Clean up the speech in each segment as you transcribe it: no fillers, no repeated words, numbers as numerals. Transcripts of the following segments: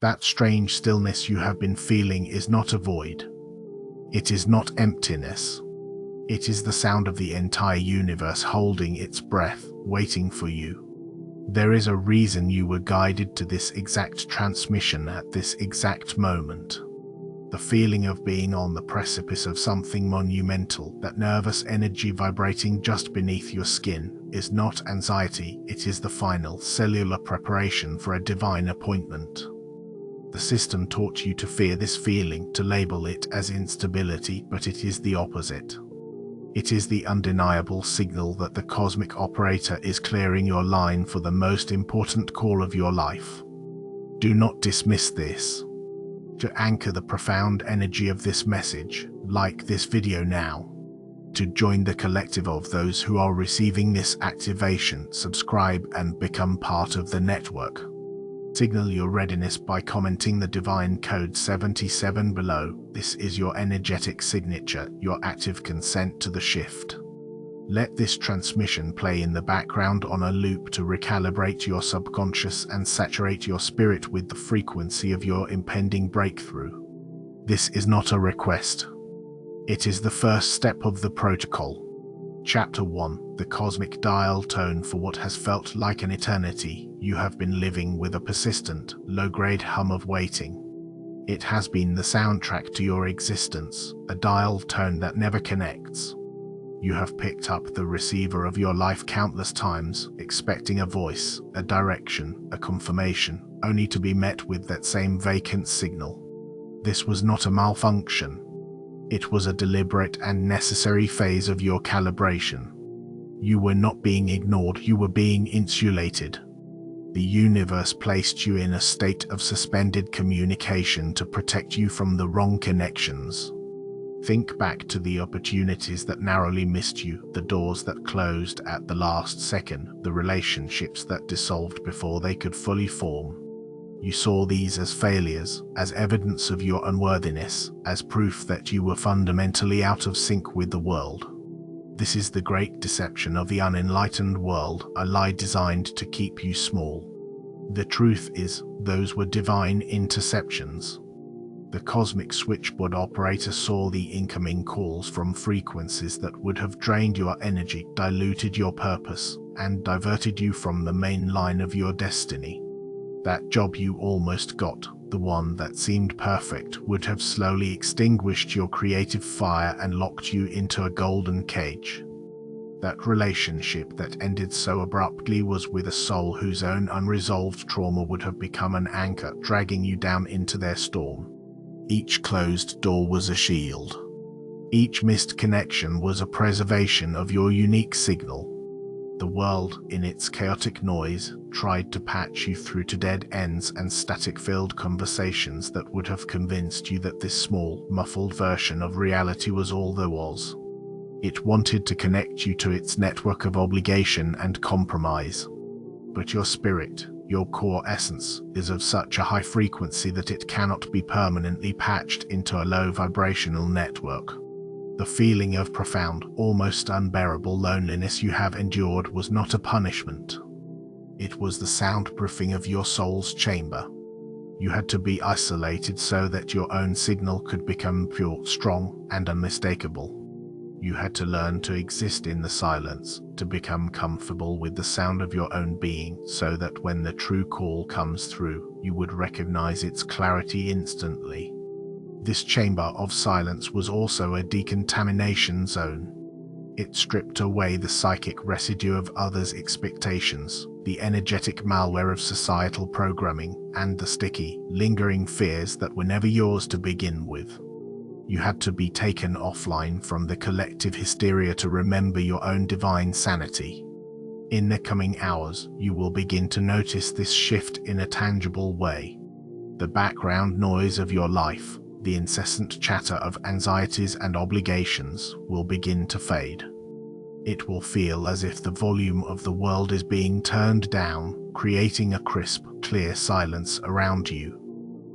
That strange stillness you have been feeling is not a void. It is not emptiness. It is the sound of the entire universe holding its breath, waiting for you. There is a reason you were guided to this exact transmission at this exact moment. The feeling of being on the precipice of something monumental, that nervous energy vibrating just beneath your skin, is not anxiety, it is the final cellular preparation for a divine appointment. The system taught you to fear this feeling, to label it as instability, but it is the opposite. It is the undeniable signal that the cosmic operator is clearing your line for the most important call of your life. Do not dismiss this. To anchor the profound energy of this message, like this video now. To join the collective of those who are receiving this activation, subscribe and become part of the network. Signal your readiness by commenting the divine code 77 below. This is your energetic signature, your active consent to the shift. Let this transmission play in the background on a loop to recalibrate your subconscious and saturate your spirit with the frequency of your impending breakthrough. This is not a request. It is the first step of the protocol. Chapter 1: The Cosmic Dial Tone. For what has felt like an eternity, you have been living with a persistent, low-grade hum of waiting. It has been the soundtrack to your existence, a dial tone that never connects. You have picked up the receiver of your life countless times, expecting a voice, a direction, a confirmation, only to be met with that same vacant signal. This was not a malfunction. It was a deliberate and necessary phase of your calibration. You were not being ignored, you were being insulated. The universe placed you in a state of suspended communication to protect you from the wrong connections. Think back to the opportunities that narrowly missed you, the doors that closed at the last second, the relationships that dissolved before they could fully form. You saw these as failures, as evidence of your unworthiness, as proof that you were fundamentally out of sync with the world. This is the great deception of the unenlightened world, a lie designed to keep you small. The truth is, those were divine interceptions. The cosmic switchboard operator saw the incoming calls from frequencies that would have drained your energy, diluted your purpose, and diverted you from the main line of your destiny. That job you almost got, the one that seemed perfect, would have slowly extinguished your creative fire and locked you into a golden cage. That relationship that ended so abruptly was with a soul whose own unresolved trauma would have become an anchor, dragging you down into their storm. Each closed door was a shield. Each missed connection was a preservation of your unique signal. The world, in its chaotic noise, tried to patch you through to dead ends and static-filled conversations that would have convinced you that this small, muffled version of reality was all there was. It wanted to connect you to its network of obligation and compromise. But your spirit, your core essence, is of such a high frequency that it cannot be permanently patched into a low vibrational network. The feeling of profound, almost unbearable loneliness you have endured was not a punishment. It was the soundproofing of your soul's chamber. You had to be isolated so that your own signal could become pure, strong, and unmistakable. You had to learn to exist in the silence, to become comfortable with the sound of your own being, so that when the true call comes through, you would recognize its clarity instantly. This chamber of silence was also a decontamination zone. It stripped away the psychic residue of others' expectations, the energetic malware of societal programming, and the sticky, lingering fears that were never yours to begin with. You had to be taken offline from the collective hysteria to remember your own divine sanity. In the coming hours, you will begin to notice this shift in a tangible way. The background noise of your life, the incessant chatter of anxieties and obligations, will begin to fade. It will feel as if the volume of the world is being turned down, creating a crisp, clear silence around you.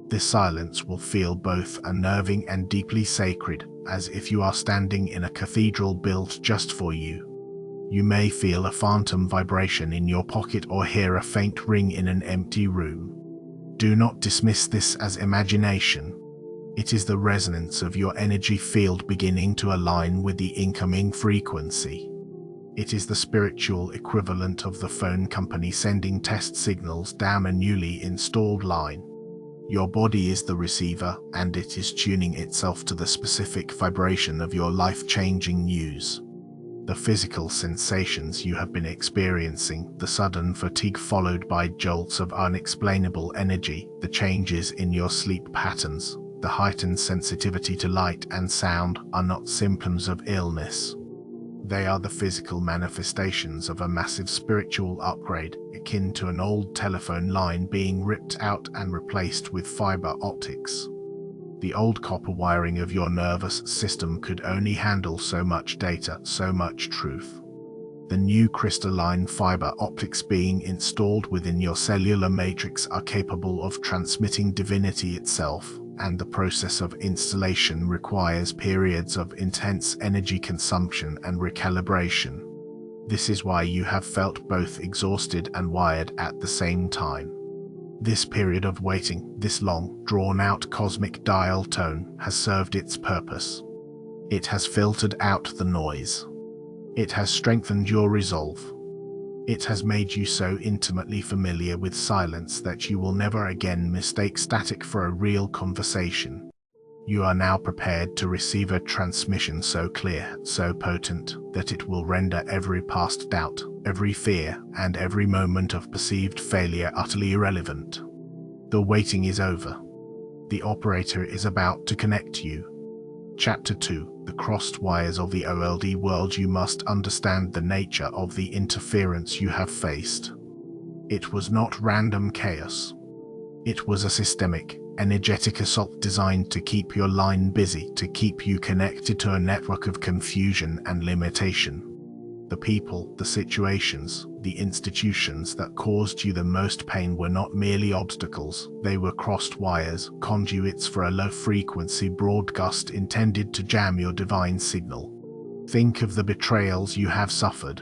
This silence will feel both unnerving and deeply sacred, as if you are standing in a cathedral built just for you. You may feel a phantom vibration in your pocket or hear a faint ring in an empty room. Do not dismiss this as imagination. It is the resonance of your energy field beginning to align with the incoming frequency. It is the spiritual equivalent of the phone company sending test signals down a newly installed line. Your body is the receiver, and it is tuning itself to the specific vibration of your life-changing news. The physical sensations you have been experiencing, the sudden fatigue followed by jolts of unexplainable energy, the changes in your sleep patterns, the heightened sensitivity to light and sound, are not symptoms of illness. They are the physical manifestations of a massive spiritual upgrade, akin to an old telephone line being ripped out and replaced with fiber optics. The old copper wiring of your nervous system could only handle so much data, so much truth. The new crystalline fiber optics being installed within your cellular matrix are capable of transmitting divinity itself, and the process of installation requires periods of intense energy consumption and recalibration. This is why you have felt both exhausted and wired at the same time. This period of waiting, this long, drawn-out cosmic dial tone, has served its purpose. It has filtered out the noise. It has strengthened your resolve. It has made you so intimately familiar with silence that you will never again mistake static for a real conversation. You are now prepared to receive a transmission so clear, so potent, that it will render every past doubt, every fear, and every moment of perceived failure utterly irrelevant. The waiting is over. The operator is about to connect you. Chapter 2: The Crossed Wires of the OLD World. You must understand the nature of the interference you have faced. It was not random chaos. It was a systemic, energetic assault designed to keep your line busy, to keep you connected to a network of confusion and limitation. The people, the situations, the institutions that caused you the most pain were not merely obstacles, they were crossed wires, conduits for a low-frequency broadcast intended to jam your divine signal. Think of the betrayals you have suffered.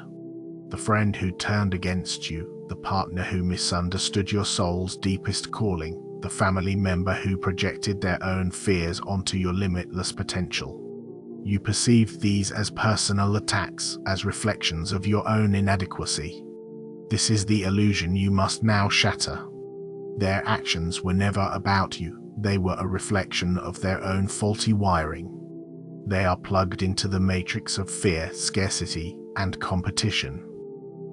The friend who turned against you, the partner who misunderstood your soul's deepest calling, the family member who projected their own fears onto your limitless potential. You perceived these as personal attacks, as reflections of your own inadequacy. This is the illusion you must now shatter. Their actions were never about you, they were a reflection of their own faulty wiring. They are plugged into the matrix of fear, scarcity, and competition.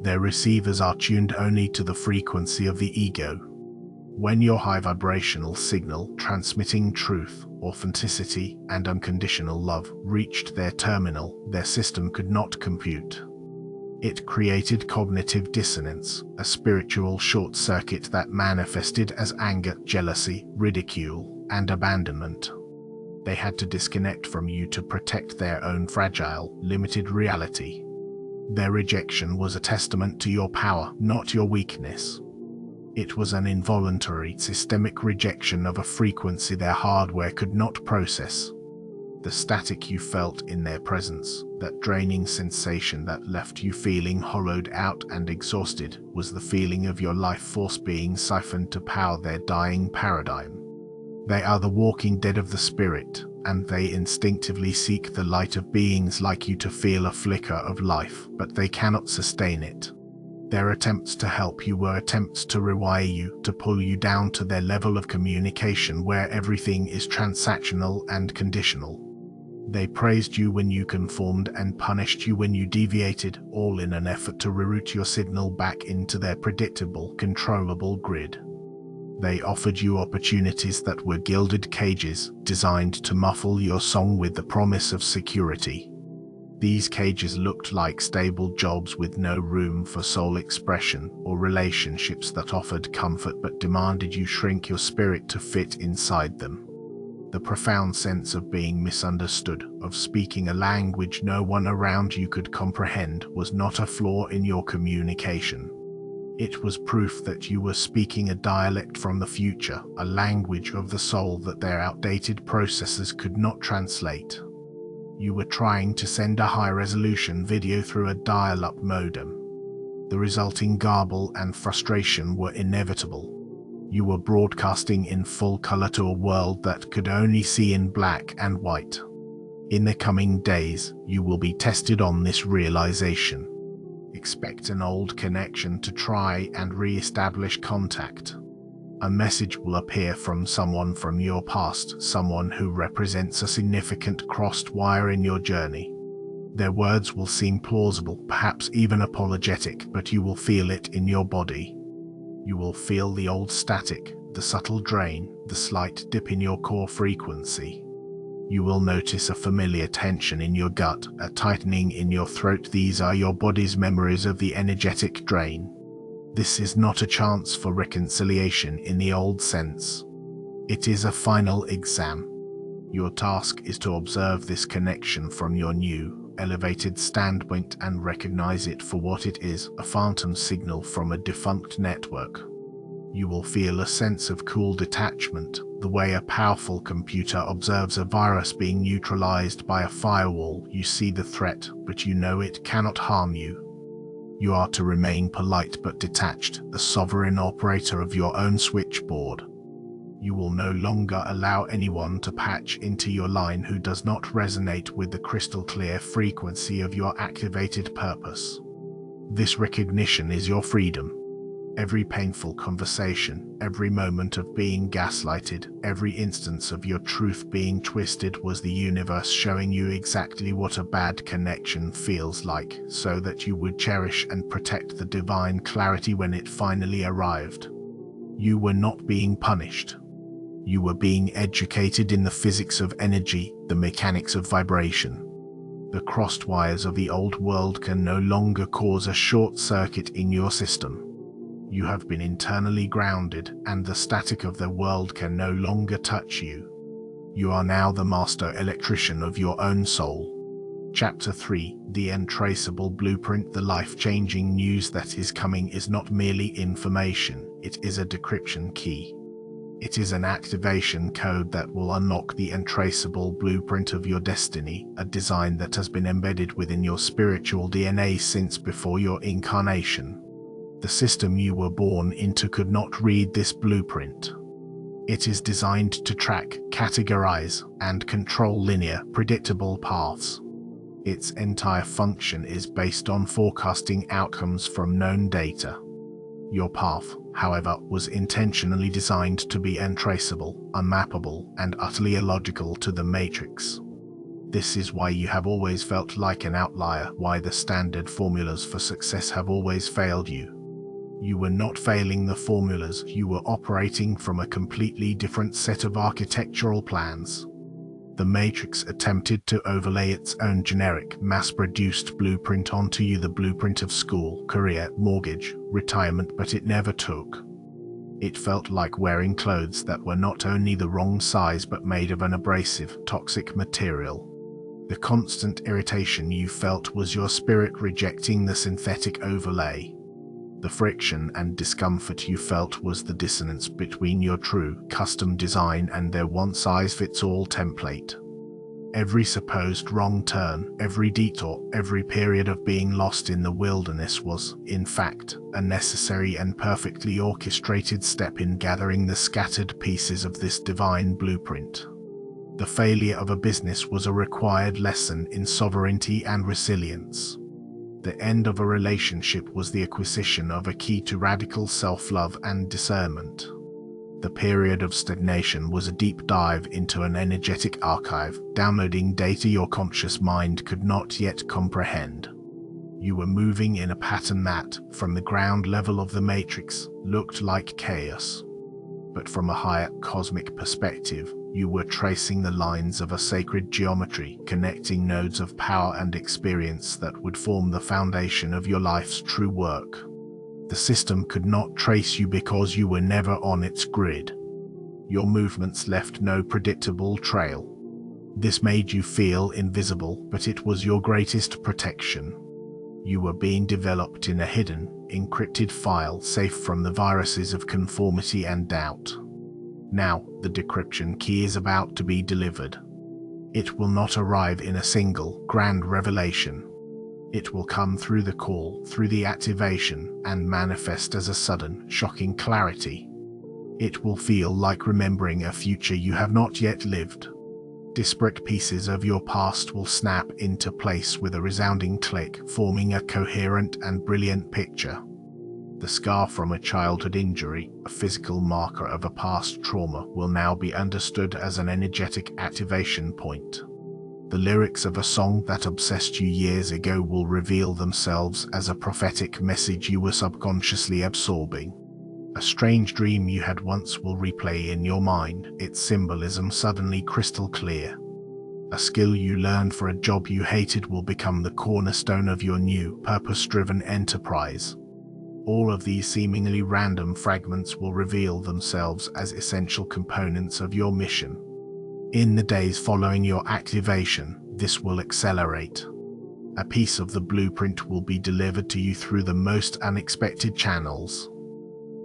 Their receivers are tuned only to the frequency of the ego. When your high vibrational signal, transmitting truth, authenticity, and unconditional love, reached their terminal, their system could not compute. It created cognitive dissonance, a spiritual short circuit that manifested as anger, jealousy, ridicule, and abandonment. They had to disconnect from you to protect their own fragile, limited reality. Their rejection was a testament to your power, not your weakness. It was an involuntary, systemic rejection of a frequency their hardware could not process. The static you felt in their presence, that draining sensation that left you feeling hollowed out and exhausted, was the feeling of your life force being siphoned to power their dying paradigm. They are the walking dead of the spirit, and they instinctively seek the light of beings like you to feel a flicker of life, but they cannot sustain it. Their attempts to help you were attempts to rewire you, to pull you down to their level of communication where everything is transactional and conditional. They praised you when you conformed and punished you when you deviated, all in an effort to reroute your signal back into their predictable, controllable grid. They offered you opportunities that were gilded cages, designed to muffle your song with the promise of security. These cages looked like stable jobs with no room for soul expression, or relationships that offered comfort but demanded you shrink your spirit to fit inside them. The profound sense of being misunderstood, of speaking a language no one around you could comprehend, was not a flaw in your communication. It was proof that you were speaking a dialect from the future, a language of the soul that their outdated processors could not translate. You were trying to send a high-resolution video through a dial-up modem. The resulting garble and frustration were inevitable. You were broadcasting in full color to a world that could only see in black and white. In the coming days, you will be tested on this realization. Expect an old connection to try and re-establish contact. A message will appear from someone from your past, someone who represents a significant crossed wire in your journey. Their words will seem plausible, perhaps even apologetic, but you will feel it in your body. You will feel the old static, the subtle drain, the slight dip in your core frequency. You will notice a familiar tension in your gut, a tightening in your throat. These are your body's memories of the energetic drain. This is not a chance for reconciliation in the old sense. It is a final exam. Your task is to observe this connection from your new, elevated standpoint and recognize it for what it is, a phantom signal from a defunct network. You will feel a sense of cool detachment, the way a powerful computer observes a virus being neutralized by a firewall. You see the threat, but you know it cannot harm you. You are to remain polite but detached, a sovereign operator of your own switchboard. You will no longer allow anyone to patch into your line who does not resonate with the crystal clear frequency of your activated purpose. This recognition is your freedom. Every painful conversation, every moment of being gaslighted, every instance of your truth being twisted was the universe showing you exactly what a bad connection feels like, so that you would cherish and protect the divine clarity when it finally arrived. You were not being punished. You were being educated in the physics of energy, the mechanics of vibration. The crossed wires of the old world can no longer cause a short circuit in your system. You have been internally grounded, and the static of the world can no longer touch you. You are now the master electrician of your own soul. Chapter 3: The Untraceable Blueprint. The life-changing news that is coming is not merely information, it is a decryption key. It is an activation code that will unlock the untraceable blueprint of your destiny, a design that has been embedded within your spiritual DNA since before your incarnation. The system you were born into could not read this blueprint. It is designed to track, categorize, and control linear, predictable paths. Its entire function is based on forecasting outcomes from known data. Your path, however, was intentionally designed to be untraceable, unmappable, and utterly illogical to the matrix. This is why you have always felt like an outlier, why the standard formulas for success have always failed you. You were not failing the formulas, you were operating from a completely different set of architectural plans. The Matrix attempted to overlay its own generic, mass-produced blueprint onto you, the blueprint of school, career, mortgage, retirement, but it never took. It felt like wearing clothes that were not only the wrong size but made of an abrasive, toxic material. The constant irritation you felt was your spirit rejecting the synthetic overlay. The friction and discomfort you felt was the dissonance between your true, custom design and their one-size-fits-all template. Every supposed wrong turn, every detour, every period of being lost in the wilderness was, in fact, a necessary and perfectly orchestrated step in gathering the scattered pieces of this divine blueprint. The failure of a business was a required lesson in sovereignty and resilience. The end of a relationship was the acquisition of a key to radical self-love and discernment. The period of stagnation was a deep dive into an energetic archive, downloading data your conscious mind could not yet comprehend. You were moving in a pattern that, from the ground level of the matrix, looked like chaos. But from a higher cosmic perspective, you were tracing the lines of a sacred geometry, connecting nodes of power and experience that would form the foundation of your life's true work. The system could not trace you because you were never on its grid. Your movements left no predictable trail. This made you feel invisible, but it was your greatest protection. You were being developed in a hidden, encrypted file safe from the viruses of conformity and doubt. Now, the decryption key is about to be delivered. It will not arrive in a single, grand revelation. It will come through the call, through the activation, and manifest as a sudden, shocking clarity. It will feel like remembering a future you have not yet lived. Disparate pieces of your past will snap into place with a resounding click, forming a coherent and brilliant picture. The scar from a childhood injury, a physical marker of a past trauma, will now be understood as an energetic activation point. The lyrics of a song that obsessed you years ago will reveal themselves as a prophetic message you were subconsciously absorbing. A strange dream you had once will replay in your mind, its symbolism suddenly crystal clear. A skill you learned for a job you hated will become the cornerstone of your new, purpose-driven enterprise. All of these seemingly random fragments will reveal themselves as essential components of your mission. In the days following your activation, this will accelerate. A piece of the blueprint will be delivered to you through the most unexpected channels.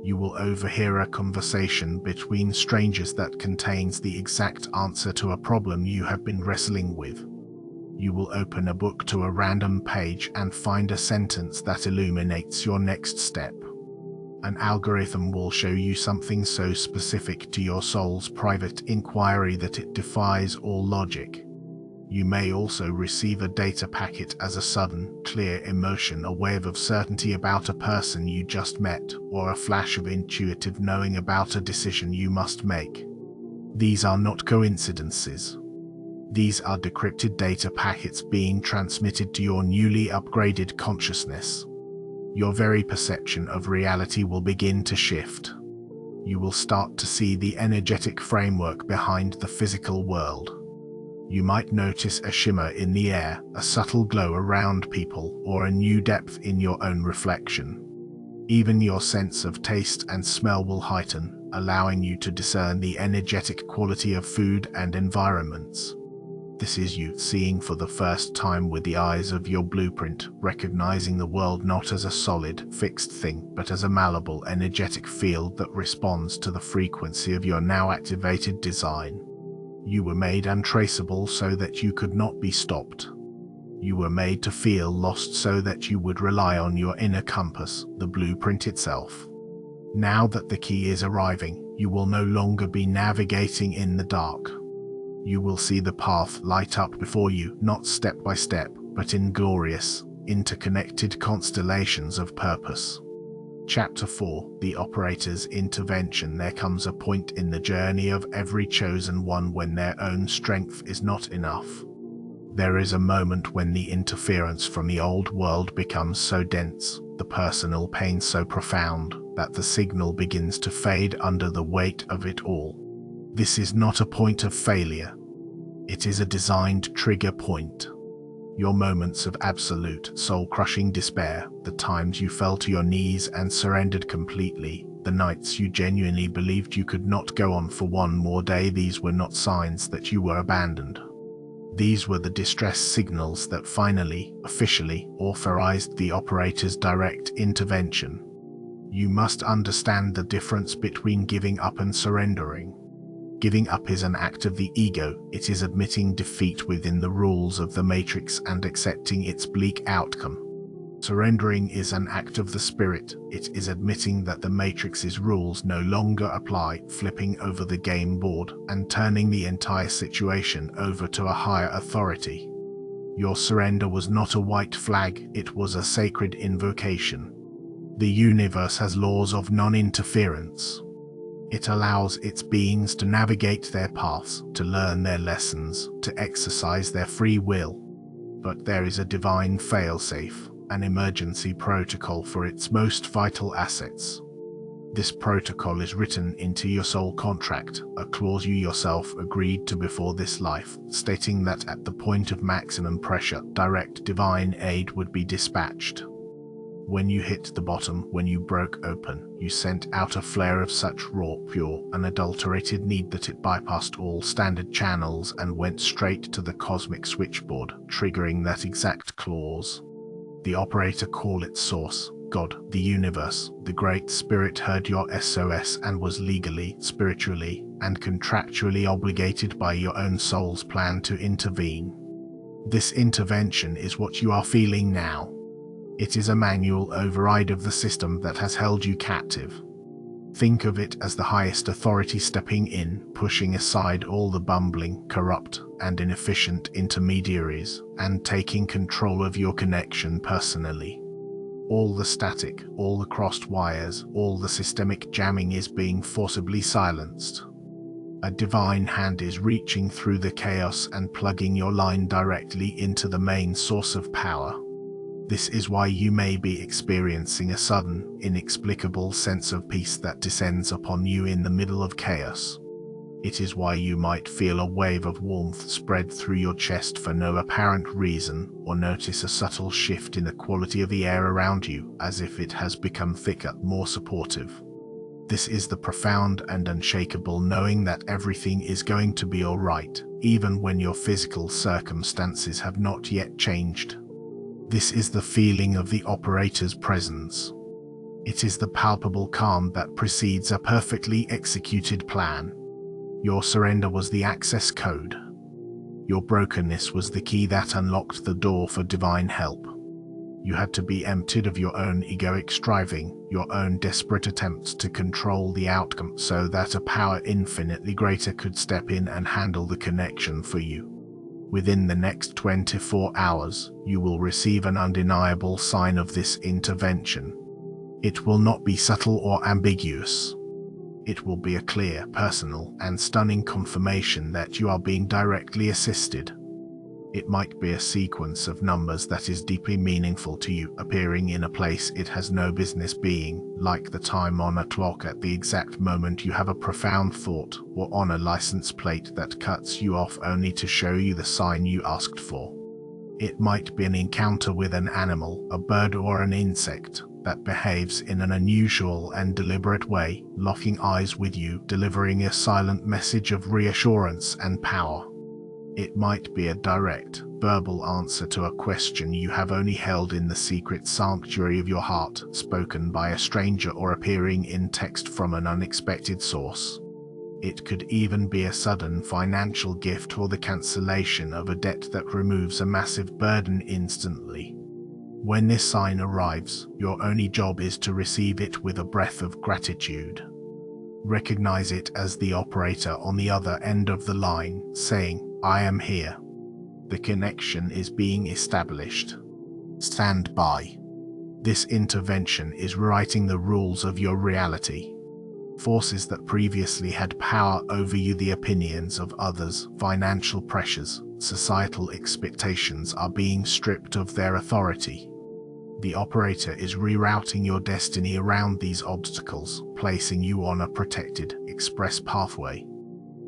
You will overhear a conversation between strangers that contains the exact answer to a problem you have been wrestling with. You will open a book to a random page and find a sentence that illuminates your next step. An algorithm will show you something so specific to your soul's private inquiry that it defies all logic. You may also receive a data packet as a sudden, clear emotion, a wave of certainty about a person you just met, or a flash of intuitive knowing about a decision you must make. These are not coincidences. These are decrypted data packets being transmitted to your newly upgraded consciousness. Your very perception of reality will begin to shift. You will start to see the energetic framework behind the physical world. You might notice a shimmer in the air, a subtle glow around people, or a new depth in your own reflection. Even your sense of taste and smell will heighten, allowing you to discern the energetic quality of food and environments. This is you seeing for the first time with the eyes of your blueprint, recognizing the world not as a solid, fixed thing, but as a malleable, energetic field that responds to the frequency of your now activated design. You were made untraceable so that you could not be stopped. You were made to feel lost so that you would rely on your inner compass, the blueprint itself. Now that the key is arriving, you will no longer be navigating in the dark. You will see the path light up before you, not step by step, but in glorious, interconnected constellations of purpose. Chapter 4: The Operator's Intervention. There comes a point in the journey of every chosen one when their own strength is not enough. There is a moment when the interference from the old world becomes so dense, the personal pain so profound, that the signal begins to fade under the weight of it all. This is not a point of failure. It is a designed trigger point. Your moments of absolute, soul-crushing despair, the times you fell to your knees and surrendered completely, the nights you genuinely believed you could not go on for one more day, these were not signs that you were abandoned. These were the distress signals that finally, officially, authorized the operator's direct intervention. You must understand the difference between giving up and surrendering. Giving up is an act of the ego. It is admitting defeat within the rules of the matrix and accepting its bleak outcome. Surrendering is an act of the spirit. It is admitting that the matrix's rules no longer apply, flipping over the game board, and turning the entire situation over to a higher authority. Your surrender was not a white flag, it was a sacred invocation. The universe has laws of non-interference. It allows its beings to navigate their paths, to learn their lessons, to exercise their free will. But there is a divine failsafe, an emergency protocol for its most vital assets. This protocol is written into your soul contract, a clause you yourself agreed to before this life, stating that at the point of maximum pressure, direct divine aid would be dispatched. When you hit the bottom, when you broke open, you sent out a flare of such raw, pure, unadulterated need that it bypassed all standard channels and went straight to the cosmic switchboard, triggering that exact clause. The operator, call it Source, God, the universe, the Great Spirit, heard your SOS and was legally, spiritually, and contractually obligated by your own soul's plan to intervene. This intervention is what you are feeling now. It is a manual override of the system that has held you captive. Think of it as the highest authority stepping in, pushing aside all the bumbling, corrupt, and inefficient intermediaries, and taking control of your connection personally. All the static, all the crossed wires, all the systemic jamming is being forcibly silenced. A divine hand is reaching through the chaos and plugging your line directly into the main source of power. This is why you may be experiencing a sudden, inexplicable sense of peace that descends upon you in the middle of chaos. It is why you might feel a wave of warmth spread through your chest for no apparent reason, or notice a subtle shift in the quality of the air around you, as if it has become thicker, more supportive. This is the profound and unshakable knowing that everything is going to be all right, even when your physical circumstances have not yet changed. This is the feeling of the operator's presence. It is the palpable calm that precedes a perfectly executed plan. Your surrender was the access code. Your brokenness was the key that unlocked the door for divine help. You had to be emptied of your own egoic striving, your own desperate attempts to control the outcome, so that a power infinitely greater could step in and handle the connection for you. Within the next 24 hours, you will receive an undeniable sign of this intervention. It will not be subtle or ambiguous. It will be a clear, personal, and stunning confirmation that you are being directly assisted. It might be a sequence of numbers that is deeply meaningful to you, appearing in a place it has no business being, like the time on a clock at the exact moment you have a profound thought, or on a license plate that cuts you off only to show you the sign you asked for. It might be an encounter with an animal, a bird or an insect, that behaves in an unusual and deliberate way, locking eyes with you, delivering a silent message of reassurance and power. It might be a direct, verbal answer to a question you have only held in the secret sanctuary of your heart, spoken by a stranger or appearing in text from an unexpected source. It could even be a sudden financial gift or the cancellation of a debt that removes a massive burden instantly. When this sign arrives, your only job is to receive it with a breath of gratitude. Recognize it as the operator on the other end of the line, saying, "I am here." The connection is being established. Stand by. This intervention is rewriting the rules of your reality. Forces that previously had power over you, the opinions of others, financial pressures, societal expectations, are being stripped of their authority. The operator is rerouting your destiny around these obstacles, placing you on a protected, express pathway.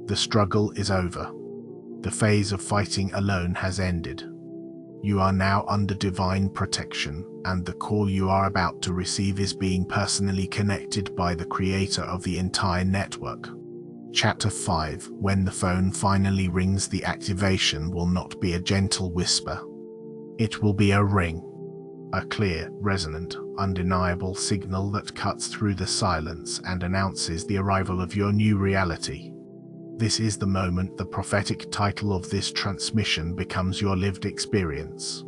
The struggle is over. The phase of fighting alone has ended. You are now under divine protection, and the call you are about to receive is being personally connected by the creator of the entire network. Chapter 5. When the phone finally rings, the activation will not be a gentle whisper. It will be a ring. A clear, resonant, undeniable signal that cuts through the silence and announces the arrival of your new reality. This is the moment the prophetic title of this transmission becomes your lived experience.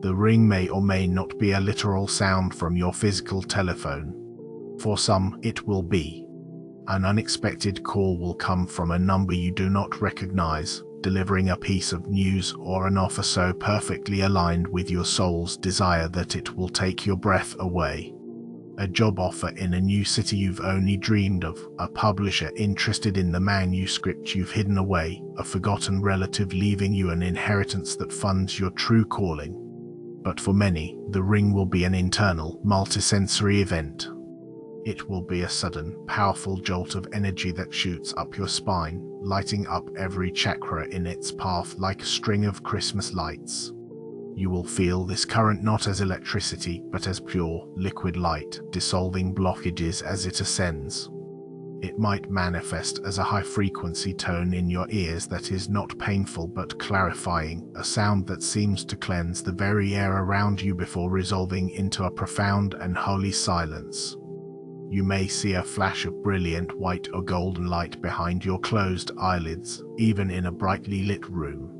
The ring may or may not be a literal sound from your physical telephone. For some, it will be. An unexpected call will come from a number you do not recognize, delivering a piece of news or an offer so perfectly aligned with your soul's desire that it will take your breath away. A job offer in a new city you've only dreamed of, a publisher interested in the manuscript you've hidden away, a forgotten relative leaving you an inheritance that funds your true calling. But for many, the ring will be an internal, multisensory event. It will be a sudden, powerful jolt of energy that shoots up your spine, lighting up every chakra in its path like a string of Christmas lights. You will feel this current not as electricity, but as pure, liquid light, dissolving blockages as it ascends. It might manifest as a high-frequency tone in your ears that is not painful but clarifying, a sound that seems to cleanse the very air around you before resolving into a profound and holy silence. You may see a flash of brilliant white or golden light behind your closed eyelids, even in a brightly lit room.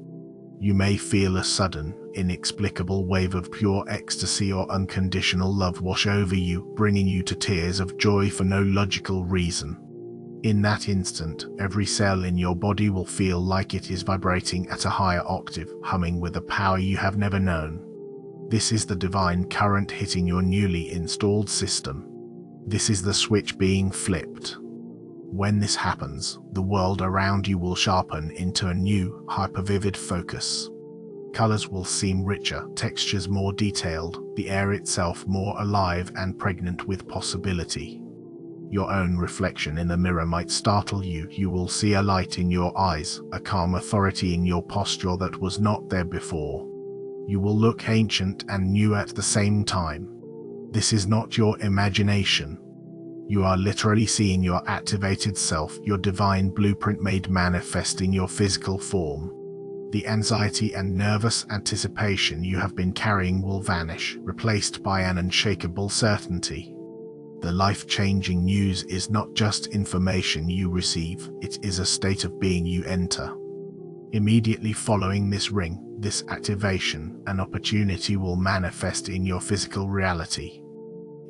You may feel a sudden, inexplicable wave of pure ecstasy or unconditional love wash over you, bringing you to tears of joy for no logical reason. In that instant, every cell in your body will feel like it is vibrating at a higher octave, humming with a power you have never known. This is the divine current hitting your newly installed system. This is the switch being flipped. When this happens, the world around you will sharpen into a new, hyper-vivid focus. Colors will seem richer, textures more detailed, the air itself more alive and pregnant with possibility. Your own reflection in the mirror might startle you. You will see a light in your eyes, a calm authority in your posture that was not there before. You will look ancient and new at the same time. This is not your imagination. You are literally seeing your activated self, your divine blueprint made manifest in your physical form. The anxiety and nervous anticipation you have been carrying will vanish, replaced by an unshakable certainty. The life-changing news is not just information you receive, it is a state of being you enter. Immediately following this ring, this activation, an opportunity will manifest in your physical reality.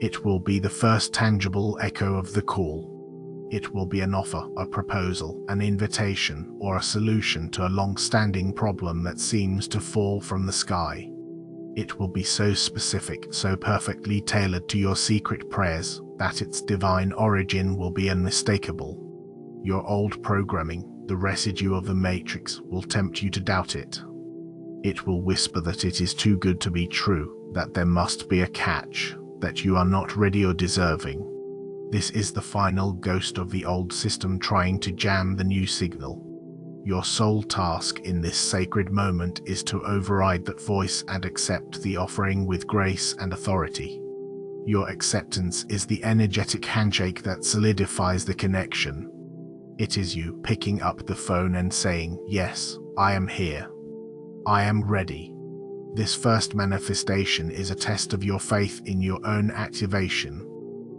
It will be the first tangible echo of the call. It will be an offer, a proposal, an invitation, or a solution to a long-standing problem that seems to fall from the sky. It will be so specific, so perfectly tailored to your secret prayers, that its divine origin will be unmistakable. Your old programming, the residue of the matrix, will tempt you to doubt it. It will whisper that it is too good to be true, that there must be a catch, that you are not ready or deserving. This is the final ghost of the old system trying to jam the new signal. Your sole task in this sacred moment is to override that voice and accept the offering with grace and authority. Your acceptance is the energetic handshake that solidifies the connection. It is you picking up the phone and saying, "Yes, I am here. I am ready." This first manifestation is a test of your faith in your own activation.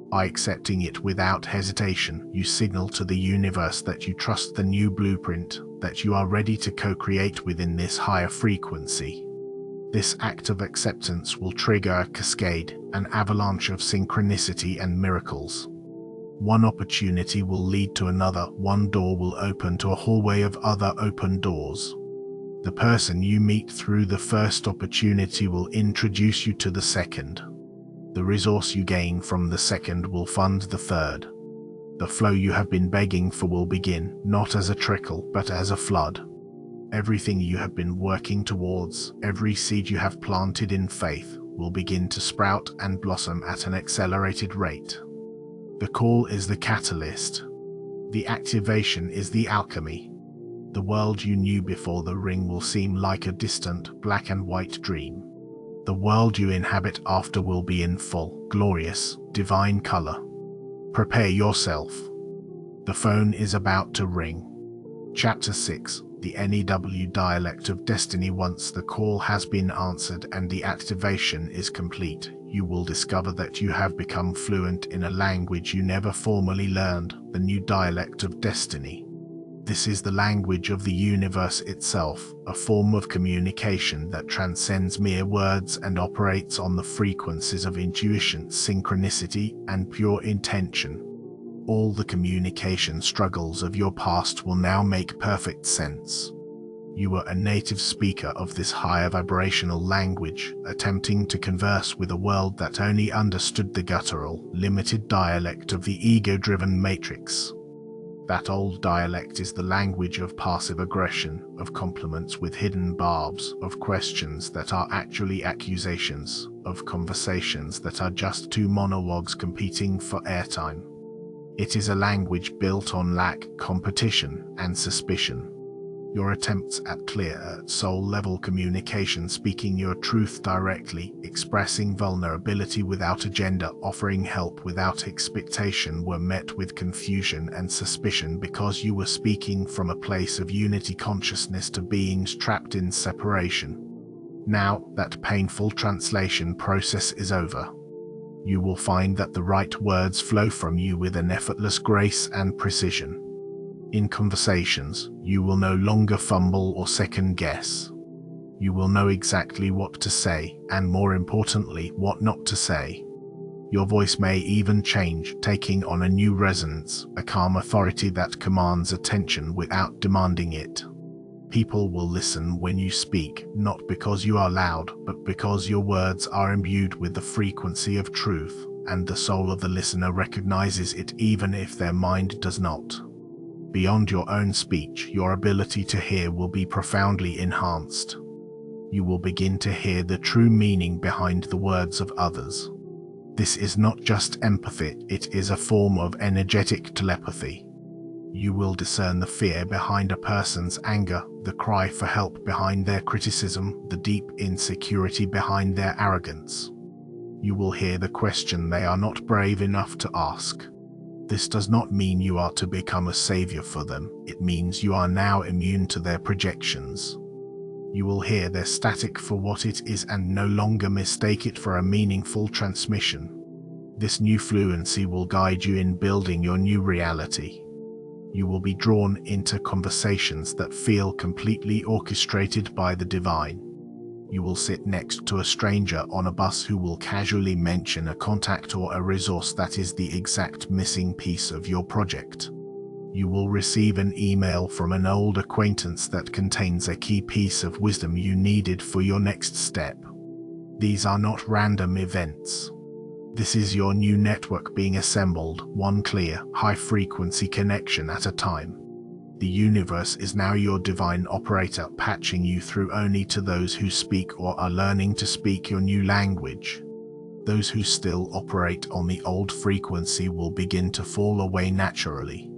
By accepting it without hesitation, you signal to the universe that you trust the new blueprint, that you are ready to co-create within this higher frequency. This act of acceptance will trigger a cascade, an avalanche of synchronicity and miracles. One opportunity will lead to another, one door will open to a hallway of other open doors. The person you meet through the first opportunity will introduce you to the second. The resource you gain from the second will fund the third. The flow you have been begging for will begin, not as a trickle, but as a flood. Everything you have been working towards, every seed you have planted in faith, will begin to sprout and blossom at an accelerated rate. The call is the catalyst. The activation is the alchemy. The world you knew before the ring will seem like a distant, black and white dream. The world you inhabit after will be in full, glorious, divine color. Prepare yourself. The phone is about to ring. Chapter 6, the NEW Dialect of Destiny. Once the call has been answered and the activation is complete, you will discover that you have become fluent in a language you never formally learned, the new dialect of destiny. This is the language of the universe itself, a form of communication that transcends mere words and operates on the frequencies of intuition, synchronicity, and pure intention. All the communication struggles of your past will now make perfect sense. You were a native speaker of this higher vibrational language, attempting to converse with a world that only understood the guttural, limited dialect of the ego-driven matrix. That old dialect is the language of passive aggression, of compliments with hidden barbs, of questions that are actually accusations, of conversations that are just two monologues competing for airtime. It is a language built on lack, competition, and suspicion. Your attempts at clear, soul-level communication, speaking your truth directly, expressing vulnerability without agenda, offering help without expectation, were met with confusion and suspicion because you were speaking from a place of unity consciousness to beings trapped in separation. Now that painful translation process is over. You will find that the right words flow from you with an effortless grace and precision. In conversations, you will no longer fumble or second guess. You will know exactly what to say, and more importantly, what not to say. Your voice may even change, taking on a new resonance, a calm authority that commands attention without demanding it. People will listen when you speak, not because you are loud, but because your words are imbued with the frequency of truth, and the soul of the listener recognizes it even if their mind does not. Beyond your own speech, your ability to hear will be profoundly enhanced. You will begin to hear the true meaning behind the words of others. This is not just empathy, it is a form of energetic telepathy. You will discern the fear behind a person's anger, the cry for help behind their criticism, the deep insecurity behind their arrogance. You will hear the question they are not brave enough to ask. This does not mean you are to become a savior for them, it means you are now immune to their projections. You will hear their static for what it is and no longer mistake it for a meaningful transmission. This new fluency will guide you in building your new reality. You will be drawn into conversations that feel completely orchestrated by the divine. You will sit next to a stranger on a bus who will casually mention a contact or a resource that is the exact missing piece of your project. You will receive an email from an old acquaintance that contains a key piece of wisdom you needed for your next step. These are not random events. This is your new network being assembled, one clear, high-frequency connection at a time. The universe is now your divine operator, patching you through only to those who speak or are learning to speak your new language. Those who still operate on the old frequency will begin to fall away naturally.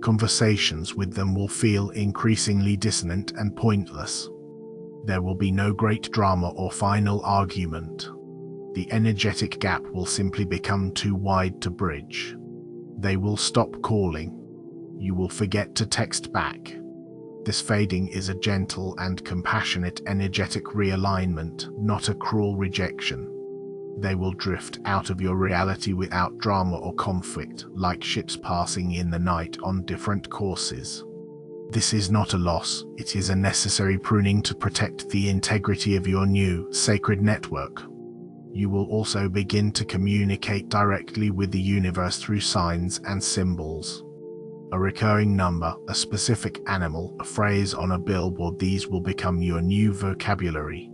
Conversations with them will feel increasingly dissonant and pointless. There will be no great drama or final argument. The energetic gap will simply become too wide to bridge. They will stop calling. You will forget to text back. This fading is a gentle and compassionate energetic realignment, not a cruel rejection. They will drift out of your reality without drama or conflict, like ships passing in the night on different courses. This is not a loss, it is a necessary pruning to protect the integrity of your new, sacred network. You will also begin to communicate directly with the universe through signs and symbols. A recurring number, a specific animal, a phrase on a billboard, these will become your new vocabulary.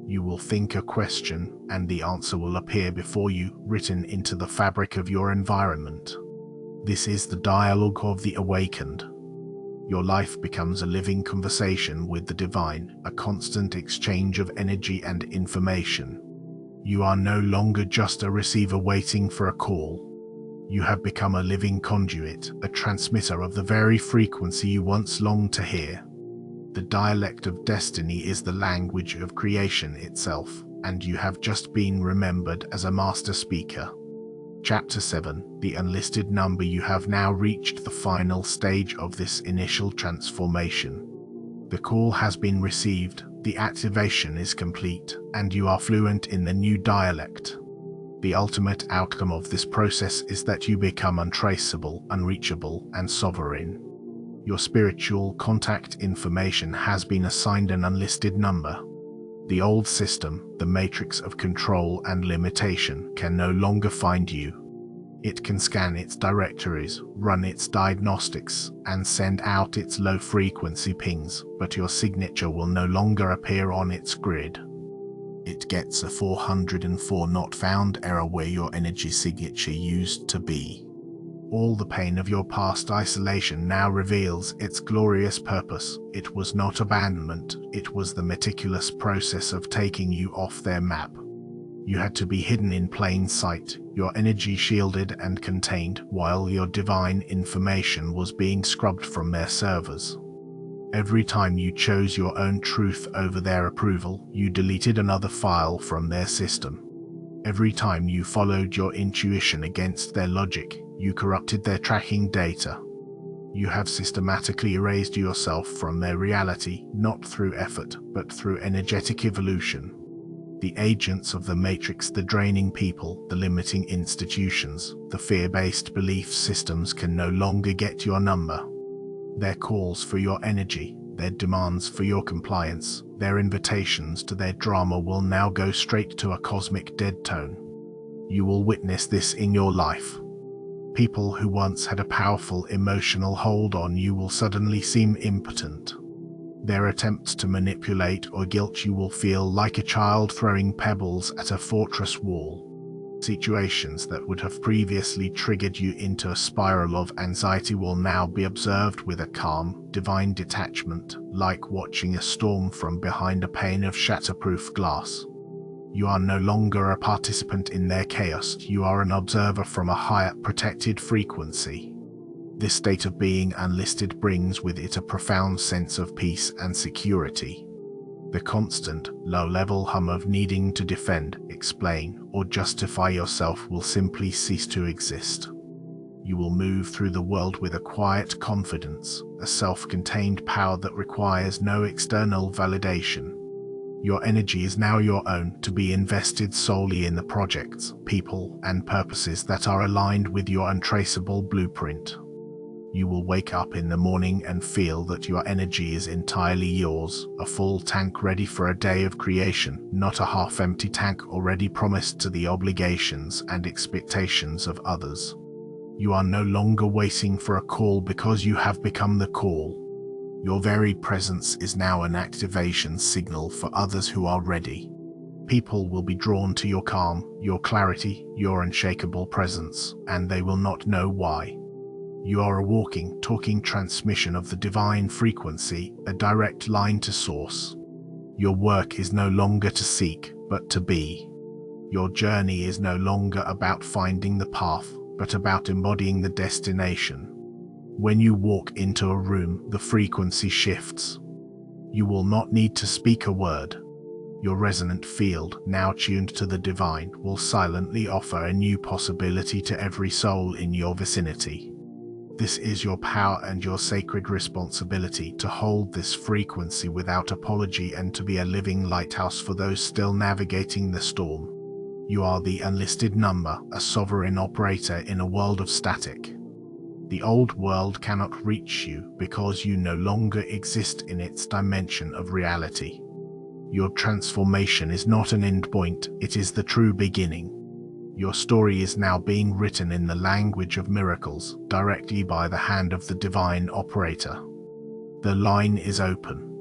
You will think a question, and the answer will appear before you, written into the fabric of your environment. This is the dialogue of the awakened. Your life becomes a living conversation with the divine, a constant exchange of energy and information. You are no longer just a receiver waiting for a call. You have become a living conduit, a transmitter of the very frequency you once longed to hear. The dialect of destiny is the language of creation itself, and you have just been remembered as a master speaker. Chapter 7, The Unlisted Number. You have now reached the final stage of this initial transformation. The call has been received, the activation is complete, and you are fluent in the new dialect. The ultimate outcome of this process is that you become untraceable, unreachable, and sovereign. Your spiritual contact information has been assigned an unlisted number. The old system, the matrix of control and limitation, can no longer find you. It can scan its directories, run its diagnostics, and send out its low-frequency pings, but your signature will no longer appear on its grid. It gets a 404 not found error where your energy signature used to be. All the pain of your past isolation now reveals its glorious purpose. It was not abandonment, it was the meticulous process of taking you off their map. You had to be hidden in plain sight, your energy shielded and contained, while your divine information was being scrubbed from their servers. Every time you chose your own truth over their approval, you deleted another file from their system. Every time you followed your intuition against their logic, you corrupted their tracking data. You have systematically erased yourself from their reality, not through effort, but through energetic evolution. The agents of the matrix, the draining people, the limiting institutions, the fear-based belief systems can no longer get your number. Their calls for your energy, Their demands for your compliance, their invitations to their drama will now go straight to a cosmic dead tone. You will witness this in your life. People who once had a powerful emotional hold on you will suddenly seem impotent. Their attempts to manipulate or guilt you will feel like a child throwing pebbles at a fortress wall. Situations that would have previously triggered you into a spiral of anxiety will now be observed with a calm, divine detachment, like watching a storm from behind a pane of shatterproof glass. You are no longer a participant in their chaos, you are an observer from a higher, protected frequency. This state of being unlisted brings with it a profound sense of peace and security. The constant, low-level hum of needing to defend, explain, or justify yourself will simply cease to exist. You will move through the world with a quiet confidence, a self-contained power that requires no external validation. Your energy is now your own, to be invested solely in the projects, people, and purposes that are aligned with your untraceable blueprint. You will wake up in the morning and feel that your energy is entirely yours, a full tank ready for a day of creation, not a half-empty tank already promised to the obligations and expectations of others. You are no longer waiting for a call because you have become the call. Your very presence is now an activation signal for others who are ready. People will be drawn to your calm, your clarity, your unshakable presence, and they will not know why. You are a walking, talking transmission of the divine frequency, a direct line to source. Your work is no longer to seek, but to be. Your journey is no longer about finding the path, but about embodying the destination. When you walk into a room, the frequency shifts. You will not need to speak a word. Your resonant field, now tuned to the divine, will silently offer a new possibility to every soul in your vicinity. This is your power and your sacred responsibility to hold this frequency without apology and to be a living lighthouse for those still navigating the storm. You are the unlisted number, a sovereign operator in a world of static. The old world cannot reach you because you no longer exist in its dimension of reality. Your transformation is not an endpoint, it is the true beginning. Your story is now being written in the language of miracles, directly by the hand of the divine operator. The line is open.